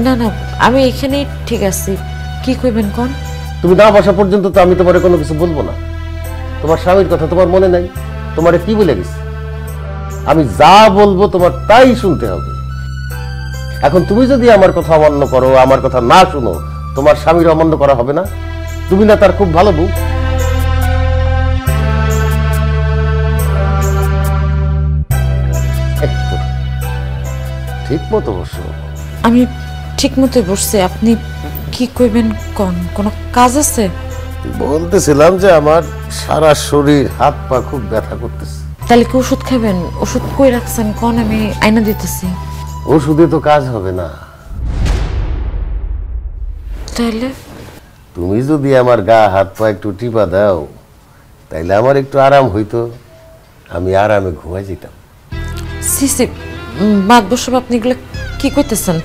না না, আমি এখানেই ঠিক আছি। কি কইবেন কোন? তুমি না বসা পর্যন্ত তো আমি তোমারে কোনো কিছু বলবো না। তোমার স্বামীর কথা তোমার মনে নাই? তোমারে কি বলে গেছি? আমি যা বলবো তোমার তাই শুনতে হবে। এখন তুমি যদি আমার কথা অমান্য করো, আমার কথা না শুনো, তোমার স্বামীর অমান্য করা হবে না? তুমি না তার খুব ভালো বউ? ঠিক মতো বসো। আমি ঠিক মতো বসছি। আপনি কি কইবেন কোন? কোন কাজ আছে? বলতেছিলাম যে আমার সারা শরীর হাত পা খুব ব্যথা করতেছে। তাহলে কি ওষুধ খাবেন? ওষুধ কই রাখছেন কোন? আমি আইনা দিতেছি। ওষুধে তো কাজ হবে না। তাহলে তুমি যদি আমার গা হাত পা একটু টিপা দাও, তাইলে আমার একটু আরাম হইতো, আমি আরামে ঘুমাই যেতাম। সিসি মাত বসব, আপনি এগুলো কি কইতেছেন?